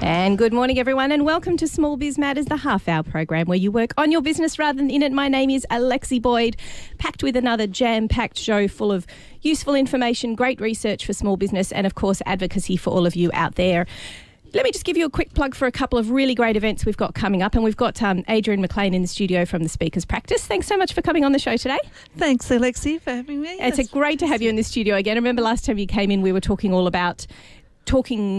And good morning, everyone, and welcome to Small Biz Matters, the half-hour program where you work on your business rather than in it. My name is Alexi Boyd, packed with another jam-packed show full of useful information, great research for small business, and, of course, advocacy for all of you out there. Let me just give you a quick plug for a couple of really great events we've got coming up, and we've got Adrian McLean in the studio from the Speakers Practice. Thanks so much for coming on the show today. Thanks, Alexi, for having me. It's great to have you in the studio again. I remember last time you came in, we were talking all about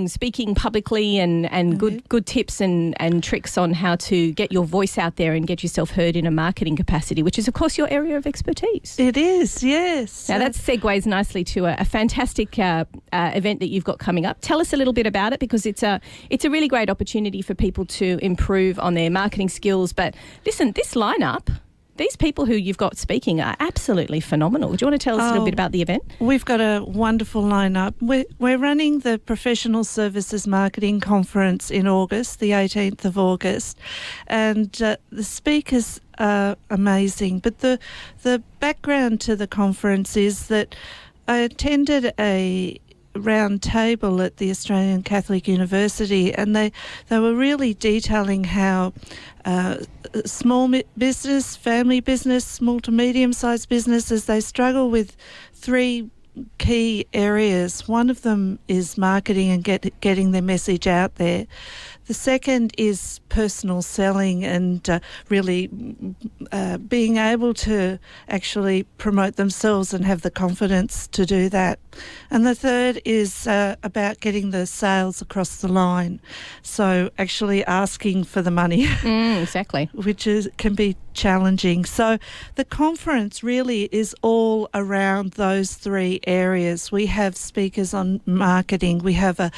speaking publicly and good tips and tricks on how to get your voice out there and get yourself heard in a marketing capacity, which is, of course, your area of expertise. It is, yes. Now, that segues nicely to a fantastic event that you've got coming up. Tell us a little bit about it, because it's a really great opportunity for people to improve on their marketing skills. But listen, this lineup, these people who you've got speaking are absolutely phenomenal. Do you want to tell us a little bit about the event? We've got a wonderful lineup. We're running the Professional Services Marketing Conference in August, the 18th of August, and the speakers are amazing. But the background to the conference is that I attended a round table at the Australian Catholic University, and they were really detailing how small business, family business, small to medium-sized businesses, they struggle with three key areas. One of them is marketing and getting their message out there. The second is personal selling and really being able to actually promote themselves and have the confidence to do that. And the third is about getting the sales across the line. So actually asking for the money. Exactly. Which can be challenging. So the conference really is all around those three areas. We have speakers on marketing. We have a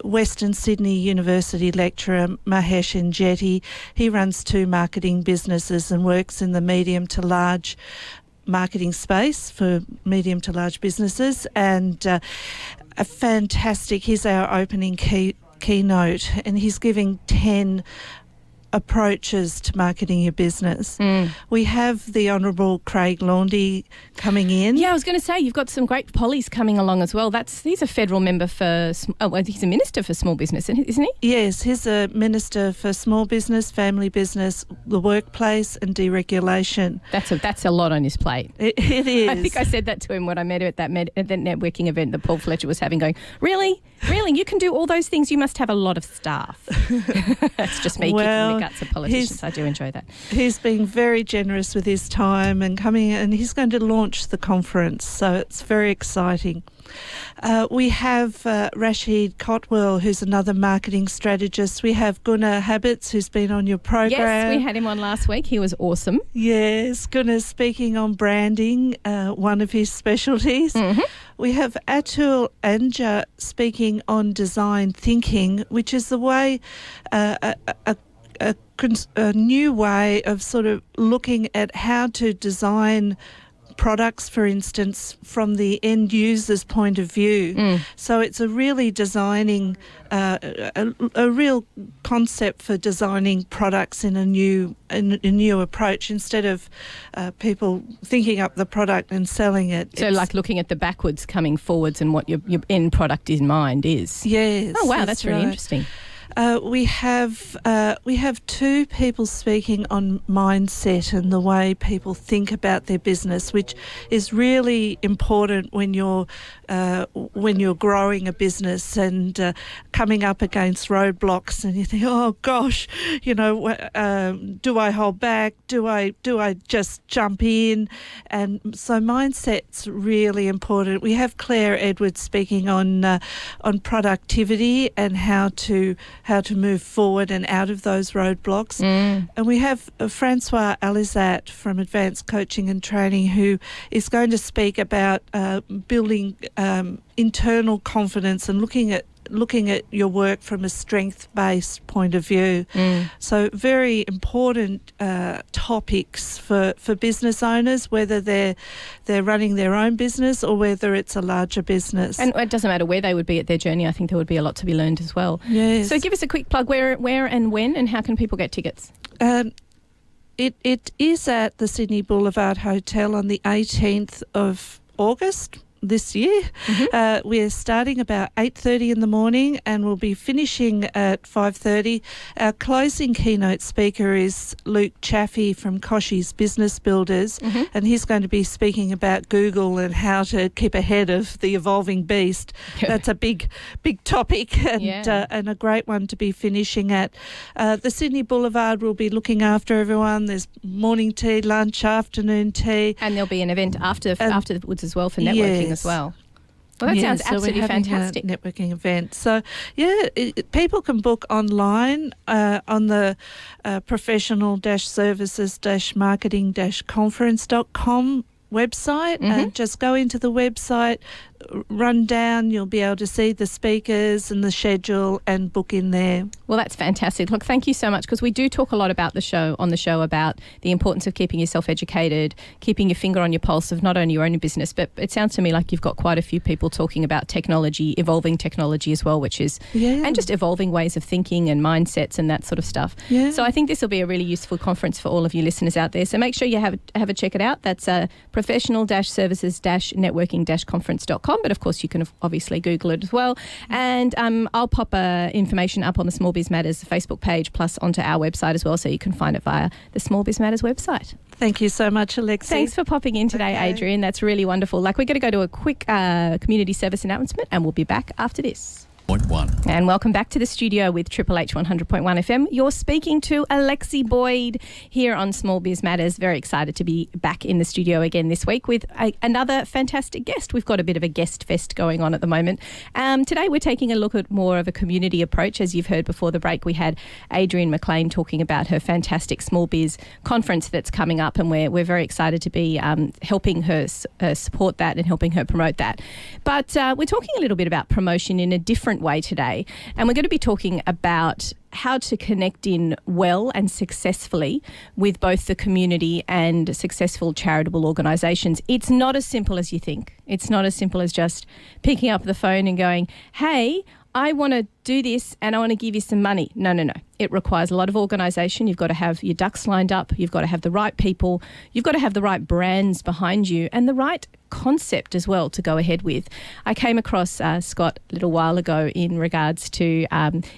Western Sydney University lecturer, Mahesh Jetty. He runs two marketing businesses and works in the medium to large marketing space for medium to large businesses, and a fantastic, he's our opening keynote, and he's giving 10 approaches to marketing your business. We have the Honourable Craig Laundy coming in. Yeah, I was going to say, you've got some great pollies coming along as well. He's a federal member for, he's a minister for small business, isn't he? Yes, he's a minister for small business, family business, the workplace and deregulation. That's a lot on his plate. It is. I think I said that to him when I met him at that networking event that Paul Fletcher was having, going, really? You can do all those things? You must have a lot of staff. That's just me kicking the guts of politicians. I do enjoy that. He's being very generous with his time and coming, and he's going to launch the conference, so it's very exciting. We have Rashid Cotwell, who's another marketing strategist. We have Gunnar Habits, who's been on your program. Yes, we had him on last week. He was awesome. Yes, Gunnar's speaking on branding, one of his specialties. Mm-hmm. We have Atul Anja speaking on design thinking, which is the way a new way of sort of looking at how to design products, for instance, from the end user's point of view. So it's a really designing, a real concept for designing products in a new approach, instead of people thinking up the product and selling it. So like looking at the backwards, coming forwards, and what your end product in mind is. Yes. Oh, wow, that's really interesting. We have two people speaking on mindset and the way people think about their business, which is really important when you're growing a business and coming up against roadblocks, and you think, oh gosh, do I hold back? Do I just jump in? And so mindset's really important. We have Claire Edwards speaking on productivity and how to move forward and out of those roadblocks. And we have Francois Alizat from Advanced Coaching and Training, who is going to speak about building internal confidence and looking at your work from a strength-based point of view. So very important topics for business owners, whether they're running their own business or whether it's a larger business. And it doesn't matter where they would be at their journey. I think there would be a lot to be learned as well. Yes. So give us a quick plug, where and when, and how can people get tickets? It is at the Sydney Boulevard Hotel on the 18th of August. this year. We're starting about 8:30 in the morning and we'll be finishing at 5:30. Our closing keynote speaker is Luke Chaffee from Koshy's Business Builders, and he's going to be speaking about Google and how to keep ahead of the evolving beast. That's a big topic and a great one to be finishing at. The Sydney Boulevard will be looking after everyone. There's morning tea, lunch, afternoon tea. And there'll be an event afterwards as well for networking as well. Well, that sounds absolutely fantastic. A networking event. So, people can book online on the professional-services-marketing-conference.com website. Just go into the website, run down, you'll be able to see the speakers and the schedule and book in there. Well, that's fantastic. Look, thank you so much, because we do talk a lot about the show about the importance of keeping yourself educated, keeping your finger on your pulse of not only your own business, but it sounds to me like you've got quite a few people talking about technology, evolving technology as well, which is, and just evolving ways of thinking and mindsets and that sort of stuff. Yeah. So I think this will be a really useful conference for all of you listeners out there. So make sure you have a check it out. That's professional-services-networking-conference.com. But of course, you can obviously Google it as well. And I'll pop information up on the Small Biz Matters Facebook page, plus onto our website as well, so you can find it via the Small Biz Matters website. Thank you so much, Alexi. Thanks for popping in today, Adrian. That's really wonderful. We're going to go to a quick community service announcement, and we'll be back after this. And welcome back to the studio with Triple H 100.1 FM. You're speaking to Alexi Boyd here on Small Biz Matters. Very excited to be back in the studio again this week with another fantastic guest. We've got a bit of a guest fest going on at the moment. Today we're taking a look at more of a community approach. As you've heard before the break, we had Adrian McLean talking about her fantastic Small Biz conference that's coming up, and we're very excited to be helping her support that and helping her promote that. But we're talking a little bit about promotion in a different way today, and we're going to be talking about how to connect in well and successfully with both the community and successful charitable organisations. It's not as simple as you think. It's not as simple as just picking up the phone and going, hey, I want to do this and I want to give you some money. No. It requires a lot of organisation. You've got to have your ducks lined up. You've got to have the right people. You've got to have the right brands behind you and the right concept as well to go ahead with. I came across Scott a little while ago in regards to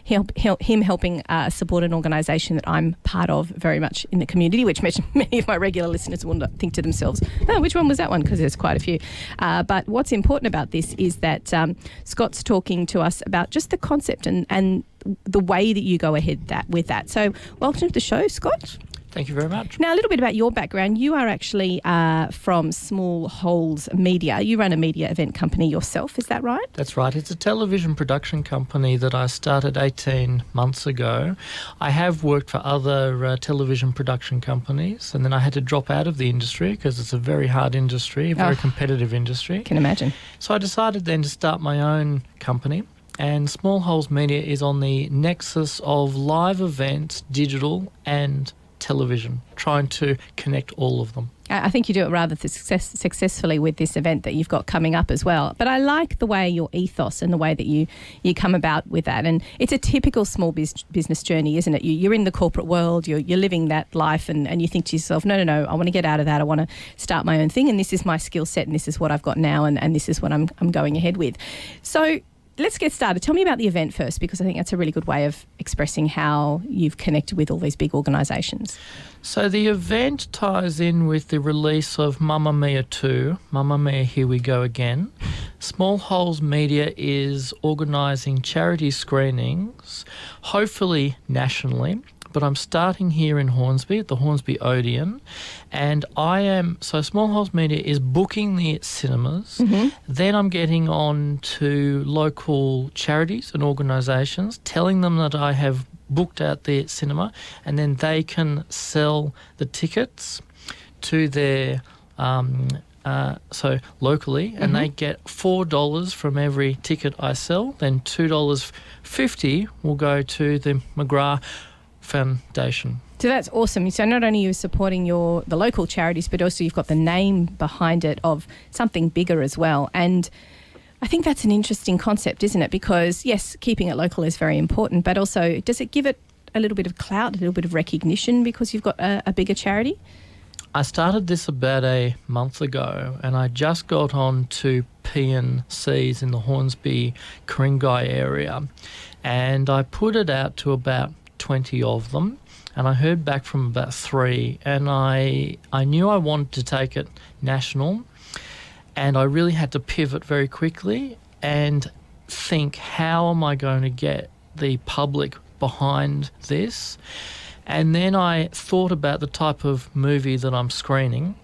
him helping support an organisation that I'm part of very much in the community, which many of my regular listeners will think to themselves, oh, which one was that one? Because there's quite a few. But what's important about this is that Scott's talking to us about just the concept and the way that you go ahead with that. So welcome to the show, Scott. Thank you very much. Now, a little bit about your background. You are actually from Small Holes Media. You run a media event company yourself, is that right? That's right. It's a television production company that I started 18 months ago. I have worked for other television production companies, and then I had to drop out of the industry because it's a very hard industry, a very competitive industry. Can imagine. So I decided then to start my own company. And Small Holes Media is on the nexus of live events, digital and television, trying to connect all of them. I think you do it rather successfully with this event that you've got coming up as well. But I like the way your ethos and the way that you come about with that. And it's a typical small business journey, isn't it? You're in the corporate world, you're living that life, and you think to yourself, no, I want to get out of that. I want to start my own thing, and this is my skill set, and this is what I've got now, and this is what I'm going ahead with. So let's get started. Tell me about the event first, because I think that's a really good way of expressing how you've connected with all these big organisations. So the event ties in with the release of Mamma Mia 2, Mamma Mia Here We Go Again. Small Holes Media is organising charity screenings, hopefully nationally, but I'm starting here in Hornsby at the Hornsby Odeon, and Small Holes Media is booking the cinemas. Then I'm getting on to local charities and organisations, telling them that I have booked out their cinema, and then they can sell the tickets to their locally, and they get $4 from every ticket I sell. Then $2.50 will go to the McGrath Foundation. So that's awesome. So not only are you supporting the local charities, but also you've got the name behind it of something bigger as well. And I think that's an interesting concept, isn't it? Because yes, keeping it local is very important, but also does it give it a little bit of clout, a little bit of recognition because you've got a bigger charity? I started this about a month ago, and I just got on to P&Cs in the Hornsby, Ku-ring-gai area, and I put it out to about 20 of them, and I heard back from about 3, and I knew I wanted to take it national, and I really had to pivot very quickly and think, how am I going to get the public behind this? And then I thought about the type of movie that I'm screening,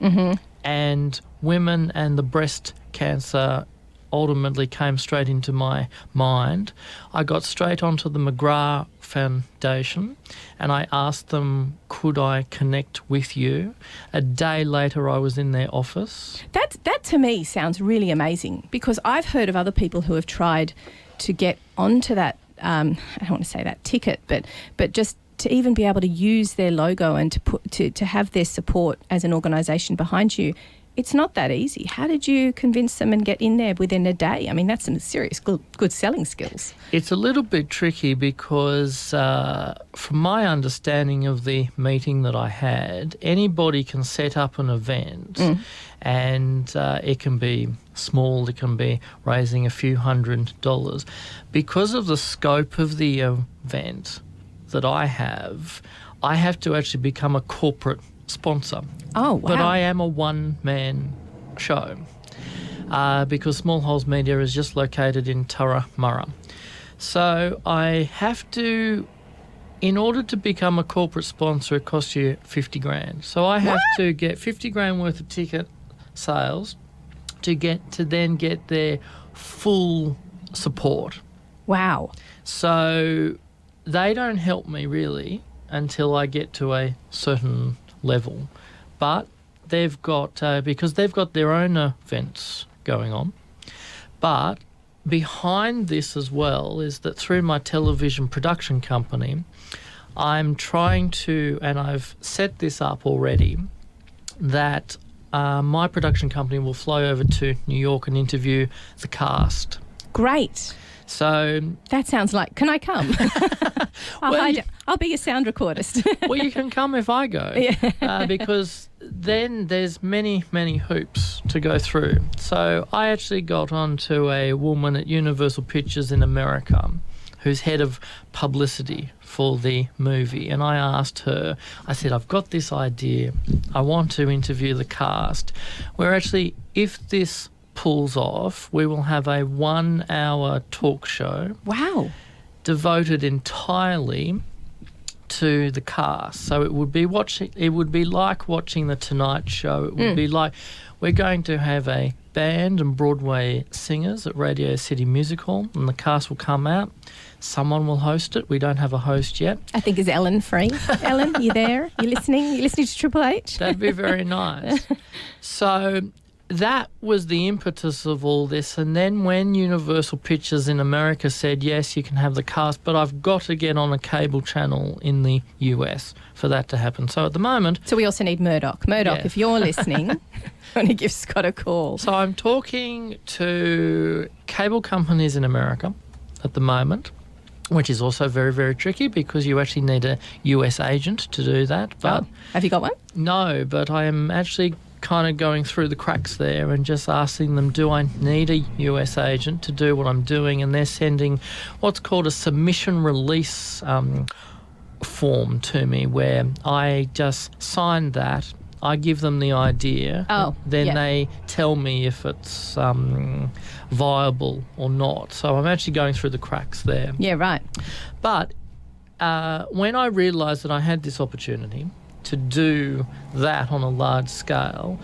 and women and the breast cancer ultimately came straight into my mind. I got straight onto the McGrath Foundation and I asked them, could I connect with you? A day later, I was in their office. That to me sounds really amazing, because I've heard of other people who have tried to get onto that, I don't want to say that ticket, but just to even be able to use their logo and to have their support as an organisation behind you. It's not that easy. How did you convince them and get in there within a day? I mean, that's some serious good selling skills. It's a little bit tricky because from my understanding of the meeting that I had, anybody can set up an event and it can be small, it can be raising a few $100s. Because of the scope of the event that I have to actually become a corporate sponsor. Oh, wow. But I am a one-man show because Small Holes Media is just located in Turramurra. So I have to, in order to become a corporate sponsor, it costs you $50,000. So I have to get $50,000 worth of ticket sales to then get their full support. Wow. So they don't help me really until I get to a certain level. But they've got, because they've got their own events going on. But behind this as well is that through my television production company, I'm trying to, and I've set this up already, that my production company will fly over to New York and interview the cast. Great. So that sounds like, can I come? I'll be your sound recordist. Well, you can come if I go, because then there's many hoops to go through. So I actually got on to a woman at Universal Pictures in America who's head of publicity for the movie, and I asked her, I said, I've got this idea. I want to interview the cast. We're actually, if this pulls off, we will have a 1-hour talk show. Wow. Devoted entirely to the cast. So it would be like watching the Tonight Show. It would be like, we're going to have a band and Broadway singers at Radio City Music Hall, and the cast will come out. Someone will host it. We don't have a host yet. I think, is Ellen free? Ellen, you there? You listening? You listening to Triple H? That'd be very nice. So that was the impetus of all this. And then when Universal Pictures in America said, yes, you can have the cast, but I've got to get on a cable channel in the US for that to happen. So at the moment... So we also need Murdoch. Murdoch, if you're listening, I'm going to give Scott a call. So I'm talking to cable companies in America at the moment, which is also very, very tricky because you actually need a US agent to do that. But have you got one? No, but I am actually kind of going through the cracks there and just asking them, do I need a US agent to do what I'm doing? And they're sending what's called a submission release form to me, where I just sign that. I give them the idea. Then they tell me if it's viable or not. So I'm actually going through the cracks there. Yeah, right. But when I realised that I had this opportunity to do that on a large scale,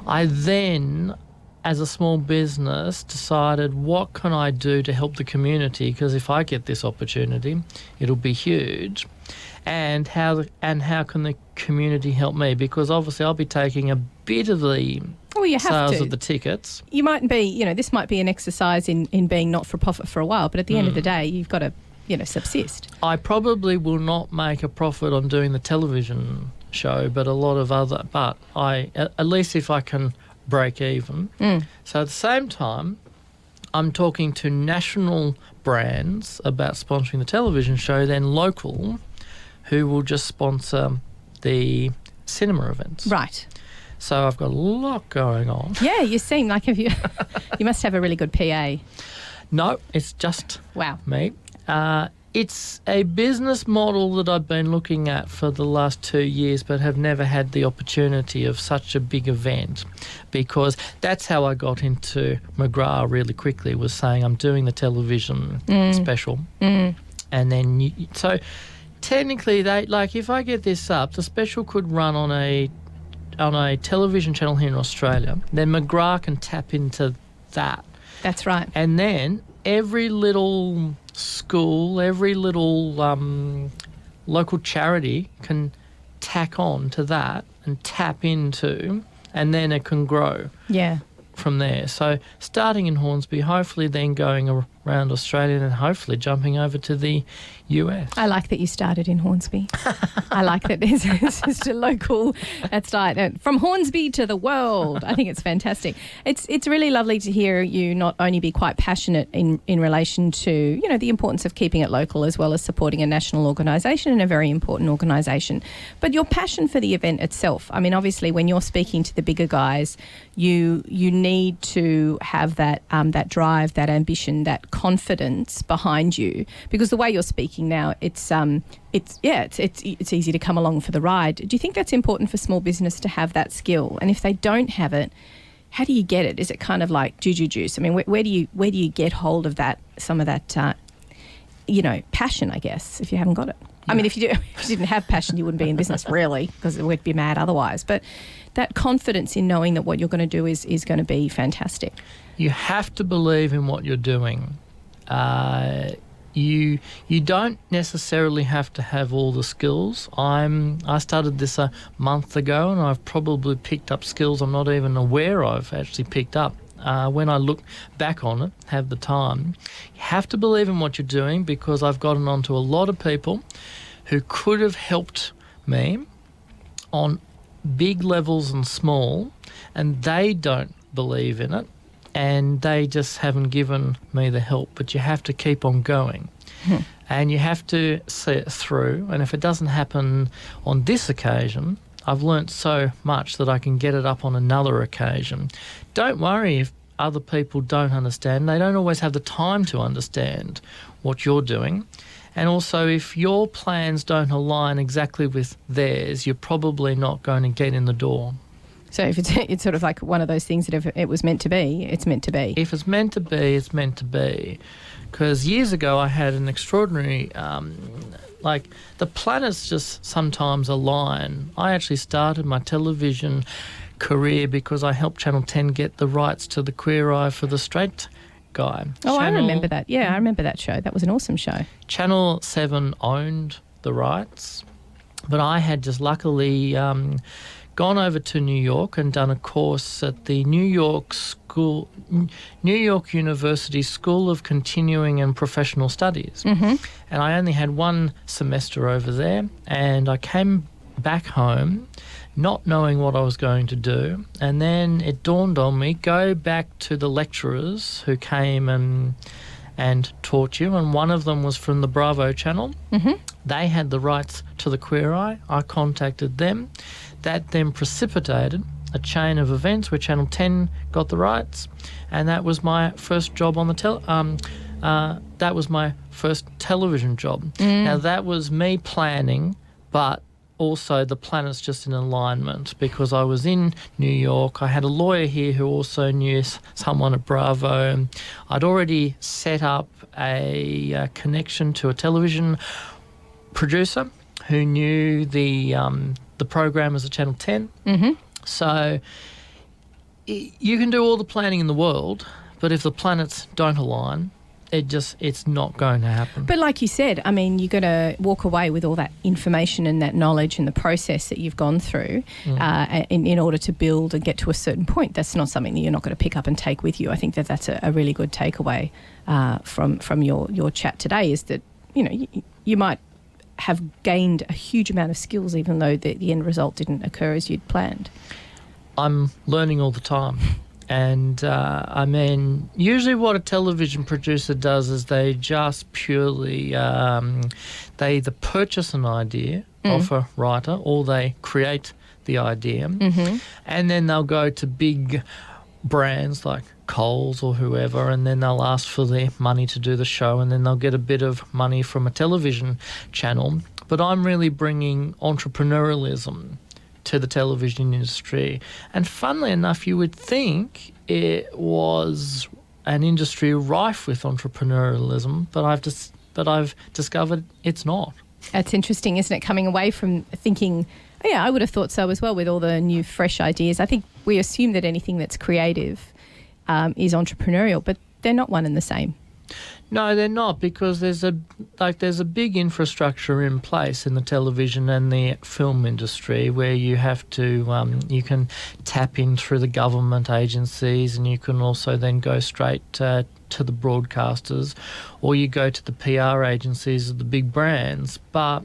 I then, as a small business, decided, what can I do to help the community? Because if I get this opportunity, it'll be huge. And how can the community help me? Because obviously I'll be taking a bit of the sales of the tickets. You might be, this might be an exercise in being not-for-profit for a while, but at the end of the day, you've got to, subsist. I probably will not make a profit on doing the television show, but at least if I can break even. So at the same time, I'm talking to national brands about sponsoring the television show, then local, who will just sponsor the cinema events. Right. So I've got a lot going on. Yeah, you seem like you must have a really good PA. No, it's just Wow. me. It's a business model that I've been looking at for the last 2 years, but have never had the opportunity of such a big event, because that's how I got into McGrath really quickly, was saying I'm doing the television special. And then, so technically, if I get this up, the special could run on a television channel here in Australia. Then McGrath can tap into that. That's right. And then every little school, every little local charity can tack on to that and tap into, and then it can grow from there. So starting in Hornsby, hopefully then going around Australia, and hopefully jumping over to the US. I like that you started in Hornsby. I like that there's just a local, that's right, from Hornsby to the world. I think it's fantastic. It's really lovely to hear you not only be quite passionate in relation to, you know, the importance of keeping it local, as well as supporting a national organisation and a very important organisation, but your passion for the event itself. I mean, obviously, when you're speaking to the bigger guys, you need to have that drive, that ambition, that confidence behind you, because the way you're speaking now, it's easy to come along for the ride. Do you think that's important for small business to have that skill? And if they don't have it, how do you get it? Is it kind of like juju juice? I mean, where do you get hold of that, some of that, passion, I guess, if you haven't got it? I mean, if you didn't have passion, you wouldn't be in business, really, because we'd be mad otherwise. But that confidence in knowing that what you're going to do is going to be fantastic. You have to believe in what you're doing. You don't necessarily have to have all the skills. I started this a month ago, and I've probably picked up skills I'm not even aware I've actually picked up. When I look back on it, have the time. You have to believe in what you're doing, because I've gotten onto a lot of people who could have helped me on big levels and small, and they don't believe in it, and they just haven't given me the help. But you have to keep on going. And you have to see it through. And if it doesn't happen on this occasion, I've learnt so much that I can get it up on another occasion. Don't worry if other people don't understand. They don't always have the time to understand what you're doing. And also, if your plans don't align exactly with theirs, you're probably not going to get in the door. So if it's sort of like one of those things that if it was meant to be, it's meant to be. If it's meant to be, it's meant to be. Because years ago I had an extraordinary, the planets just sometimes align. I actually started my television career because I helped Channel 10 get the rights to the Queer Eye for the Straight Guy. Oh, I remember that. Yeah, I remember that show. That was an awesome show. Channel 7 owned the rights, but I had just luckily gone over to New York and done a course at the New York University School of Continuing and Professional Studies. And I only had one semester over there, and I came back home not knowing what I was going to do, and then it dawned on me, go back to the lecturers who came and taught you, and one of them was from the Bravo channel. They had the rights to the Queer Eye. I contacted them. That then precipitated a chain of events where Channel 10 got the rights, and that was my first job on the that was my first television job. Now that was me planning, but also the planets just in alignment, because I was in New York. I had a lawyer here who also knew someone at Bravo. I'd already set up a connection to a television producer who knew the programmers at Channel 10. So you can do all the planning in the world, but if the planets don't align, it's not going to happen. But like you said, I mean, you've got to walk away with all that information and that knowledge and the process that you've gone through in order to build and get to a certain point. That's not something that you're not going to pick up and take with you. I think that's a really good takeaway from your chat today, is that, you know, you might have gained a huge amount of skills even though the end result didn't occur as you'd planned. I'm learning all the time. And, I mean, usually what a television producer does is they just purely, they either purchase an idea off a writer, or they create the idea. Mm-hmm. And then they'll go to big brands like Coles or whoever, and then they'll ask for their money to do the show, and then they'll get a bit of money from a television channel. But I'm really bringing entrepreneurialism to the television industry. And funnily enough, you would think it was an industry rife with entrepreneurialism, but I've discovered it's not. That's interesting, isn't it? Coming away from thinking, oh yeah, I would have thought so as well with all the new fresh ideas. I think we assume that anything that's creative is entrepreneurial, but they're not one and the same. No, they're not, because there's a big infrastructure in place in the television and the film industry where you have to you can tap in through the government agencies, and you can also then go straight to the broadcasters, or you go to the PR agencies of the big brands. But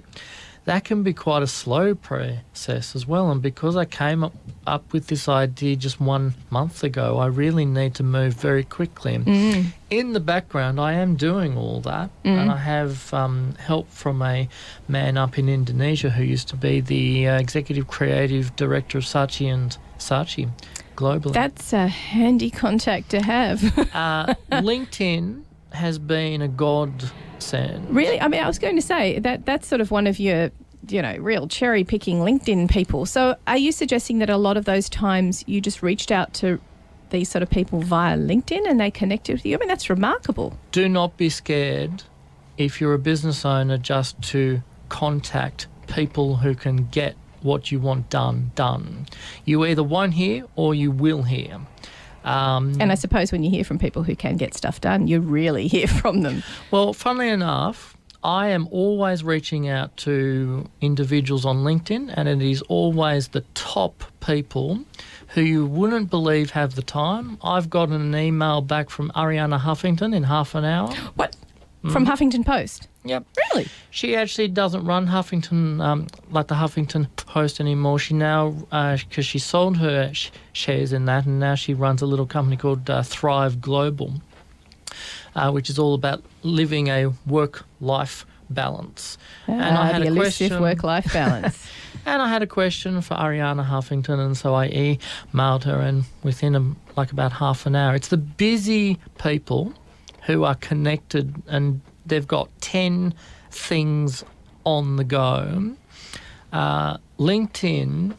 that can be quite a slow process as well. And because I came up with this idea just 1 month ago, I really need to move very quickly. Mm. In the background, I am doing all that, and I have help from a man up in Indonesia who used to be the executive creative director of Saatchi & Saatchi globally. That's a handy contact to have. LinkedIn has been a godsend. Really? I mean, I was going to say that's sort of one of your, real cherry-picking LinkedIn people. So are you suggesting that a lot of those times you just reached out to these sort of people via LinkedIn and they connected with you? I mean, that's remarkable. Do not be scared, if you're a business owner, just to contact people who can get what you want done. You either won't hear or you will hear. And I suppose when you hear from people who can get stuff done, you really hear from them. Well, funnily enough, I am always reaching out to individuals on LinkedIn, and it is always the top people who you wouldn't believe have the time. I've gotten an email back from Ariana Huffington in half an hour. What? From Huffington Post? Yep. Really? She actually doesn't run Huffington, like the Huffington Post anymore. She now, because she sold her shares in that, and now she runs a little company called Thrive Global, which is all about living a work-life balance. And I had the a elusive question. work-life balance. And I had a question for Ariana Huffington, and so I emailed her, and within about half an hour. It's the busy people who are connected and they've got 10 things on the go. LinkedIn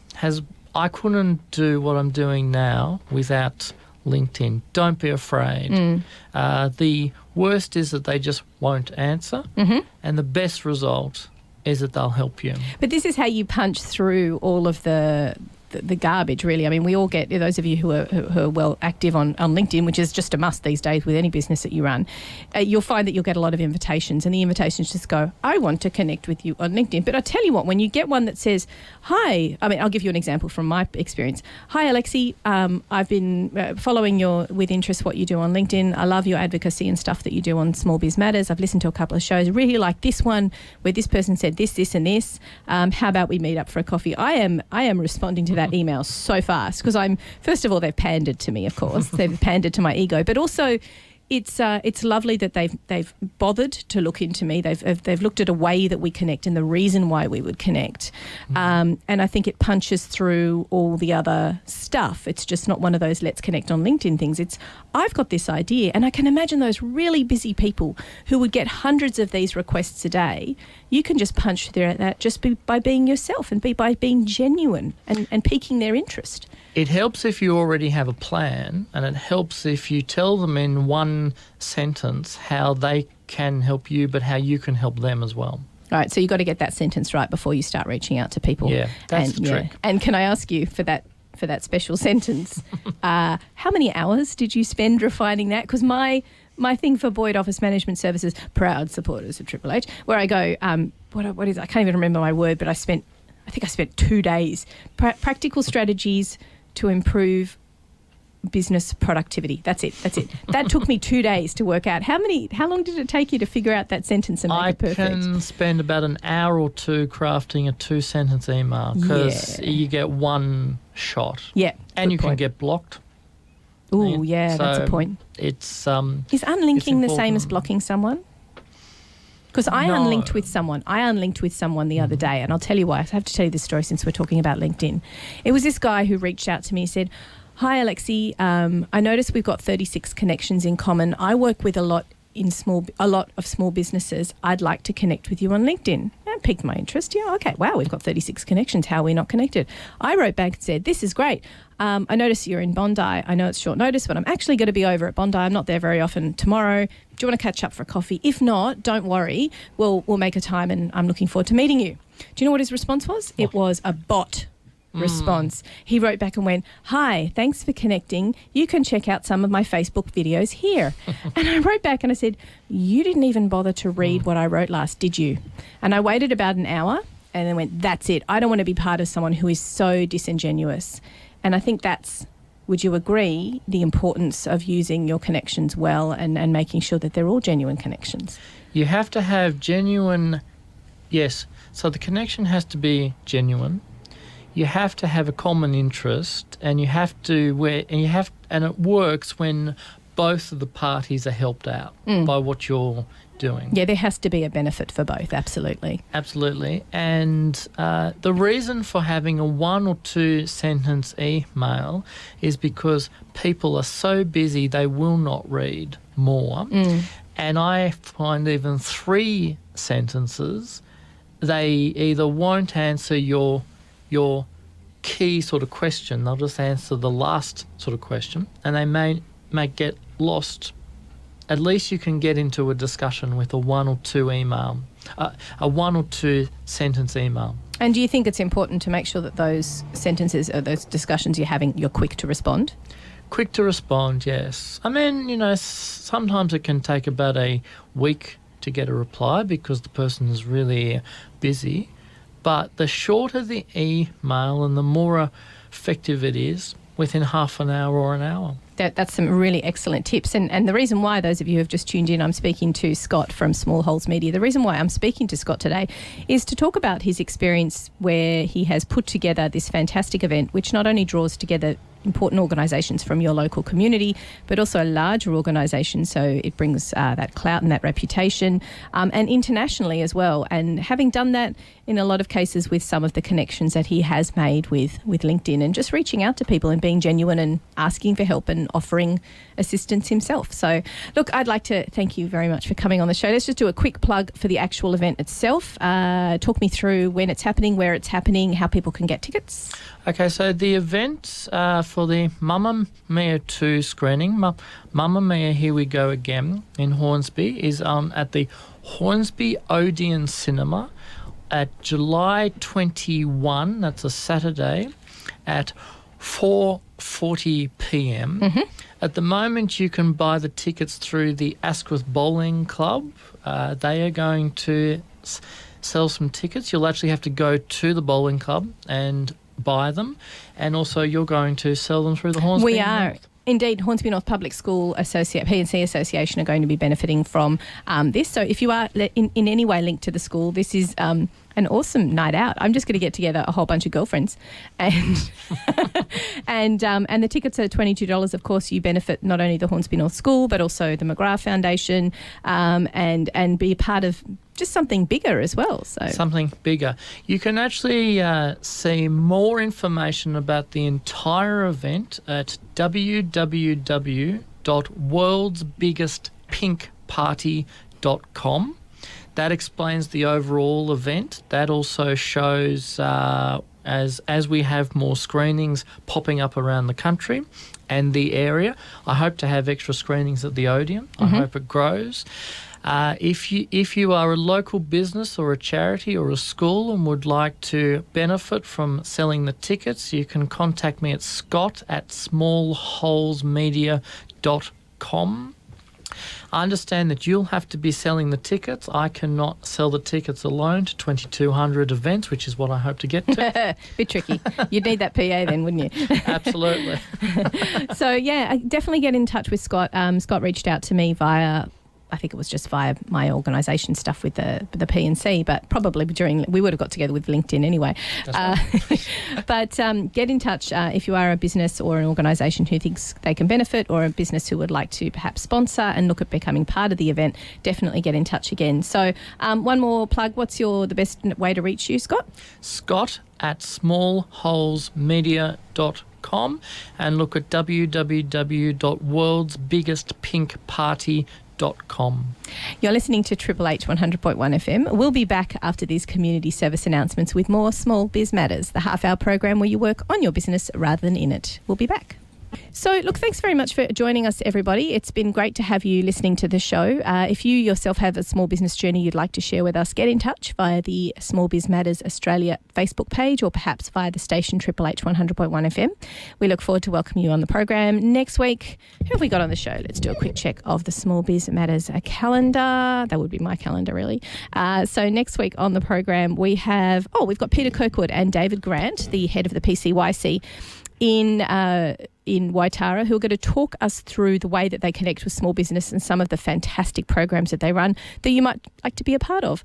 I couldn't do what I'm doing now without LinkedIn. Don't be afraid. The worst is that they just won't answer, and the best result is that they'll help you. But this is how you punch through all of the garbage, really. I mean, we all get, those of you who are well active on LinkedIn, which is just a must these days with any business that you run, you'll find that you'll get a lot of invitations, and the invitations just go, I want to connect with you on LinkedIn. But I tell you what, when you get one that says, hi, I mean, I'll give you an example from my experience. Hi, Alexi, I've been following with interest what you do on LinkedIn. I love your advocacy and stuff that you do on Small Biz Matters. I've listened to a couple of shows. I really like this one where this person said this, and this. How about we meet up for a coffee? I am responding to that email so fast because first of all, they've pandered to me, of course. They've pandered to my ego, but also it's lovely that they've bothered to look into me. They've looked at a way that we connect and the reason why we would connect. And I think it punches through all the other stuff. It's just not one of those let's connect on LinkedIn things. It's I've got this idea, and I can imagine those really busy people who would get hundreds of these requests a day. You can just punch through that just by being yourself and by being genuine and piquing their interest. It helps if you already have a plan, and it helps if you tell them in one sentence how they can help you, but how you can help them as well. All right, so you've got to get that sentence right before you start reaching out to people. Yeah, that's the trick. And can I ask you for that special sentence, how many hours did you spend refining that? Because my thing for Boyd Office Management Services, proud supporters of Triple H, where I go, what is it? I can't even remember my word, but I think I spent 2 days. Practical strategies to improve business productivity. That's it. That took me 2 days to work out. How long did it take you to figure out that sentence and make it perfect? I can spend about an hour or two crafting a 2-sentence email because you get one shot. Yeah. And you can get blocked. Oh, yeah, that's a point. It's is unlinking the same as blocking someone? Because I unlinked with someone. The other day, and I'll tell you why. I have to tell you this story since we're talking about LinkedIn. It was this guy who reached out to me and said, "Hi, Alexi. I noticed we've got 36 connections in common. I work with a lot of small businesses. I'd like to connect with you on LinkedIn." That piqued my interest. Yeah, okay. Wow, we've got 36 connections. How are we not connected? I wrote back and said, "This is great. I notice you're in Bondi. I know it's short notice, but I'm actually going to be over at Bondi. I'm not there very often tomorrow. Do you want to catch up for a coffee? If not, don't worry. We'll make a time, and I'm looking forward to meeting you." Do you know what his response was? It was a bot response. He wrote back and went, "Hi, thanks for connecting. You can check out some of my Facebook videos here." And I wrote back and I said, "You didn't even bother to read what I wrote last, did you?" And I waited about an hour and then went, "That's it. I don't want to be part of someone who is so disingenuous." And I think that's, would you agree, the importance of using your connections well and making sure that they're all genuine connections? You have to have genuine, yes. So the connection has to be genuine. You have to have a common interest, and you have to and it works when both of the parties are helped out by what you're doing. Yeah, there has to be a benefit for both, absolutely. Absolutely. And the reason for having a 1 or 2 sentence email is because people are so busy they will not read more. And I find even 3 sentences, they either won't answer your key sort of question. They'll just answer the last sort of question, and they may get lost. At least you can get into a discussion with a 1 or 2 email, a 1 or 2 sentence email. And do you think it's important to make sure that those sentences or those discussions you're having, you're quick to respond? Quick to respond, yes. I mean, sometimes it can take about a week to get a reply because the person is really busy. But the shorter the email and the more effective it is, within half an hour or an hour. That's some really excellent tips. And the reason why, those of you who have just tuned in, I'm speaking to Scott from Small Holes Media. The reason why I'm speaking to Scott today is to talk about his experience where he has put together this fantastic event, which not only draws together important organisations from your local community, but also larger organisations. So it brings that clout and that reputation, and internationally as well. And having done that in a lot of cases with some of the connections that he has made with LinkedIn, and just reaching out to people and being genuine and asking for help and offering assistance himself. So look, I'd like to thank you very much for coming on the show. Let's just do a quick plug for the actual event itself. Talk me through when it's happening, where it's happening, how people can get tickets. Okay, so the event for the Mamma Mia 2 screening, Mamma Mia Here We Go Again in Hornsby, is at the Hornsby Odeon Cinema at July 21, that's a Saturday, at 4:40 p.m. At the moment, you can buy the tickets through the Asquith Bowling Club. They are going to sell some tickets. You'll actually have to go to the bowling club and buy them, and also you're going to sell them through the Hornsby. We are. Indeed, Hornsby North Public School P&C Association are going to be benefiting from this. So if you are in any way linked to the school, this is an awesome night out. I'm just going to get together a whole bunch of girlfriends, and and the tickets are $22. Of course, you benefit not only the Hornsby North School but also the McGrath Foundation, and be a part of just something bigger as well. So something bigger. You can actually see more information about the entire event at www.worldsbiggestpinkparty.com. That explains the overall event. That also shows as we have more screenings popping up around the country and the area. I hope to have extra screenings at the Odeon. I hope it grows. If you are a local business or a charity or a school and would like to benefit from selling the tickets, you can contact me at scott@smallholesmedia.com. I understand that you'll have to be selling the tickets. I cannot sell the tickets alone to 2,200 events, which is what I hope to get to. Bit tricky. You'd need that PA then, wouldn't you? Absolutely. So, yeah, definitely get in touch with Scott. Scott reached out to me via I think it was just via my organisation stuff with the P&C, but probably we would have got together with LinkedIn anyway. But get in touch if you are a business or an organisation who thinks they can benefit, or a business who would like to perhaps sponsor and look at becoming part of the event. Definitely get in touch again. So one more plug. What's the best way to reach you, Scott? Scott at smallholesmedia.com, and look at www.worldsbiggestpinkparty.com. You're listening to Triple H 100.1 FM. We'll be back after these community service announcements with more Small Biz Matters, the half-hour program where you work on your business rather than in it. We'll be back. So, look, thanks very much for joining us, everybody. It's been great to have you listening to the show. If you yourself have a small business journey you'd like to share with us, get in touch via the Small Biz Matters Australia Facebook page, or perhaps via the station Triple H 100.1 FM. We look forward to welcoming you on the program next week. Who have we got on the show? Let's do a quick check of the Small Biz Matters calendar. That would be my calendar, really. So next week on the program we've got Peter Kirkwood and David Grant, the head of the PCYC in Waitara, who are going to talk us through the way that they connect with small business and some of the fantastic programs that they run that you might like to be a part of.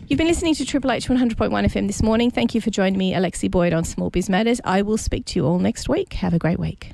You've been listening to Triple H 100.1 FM this morning. Thank you for joining me, Alexi Boyd, on Small Biz Matters. I will speak to you all next week. Have a great week.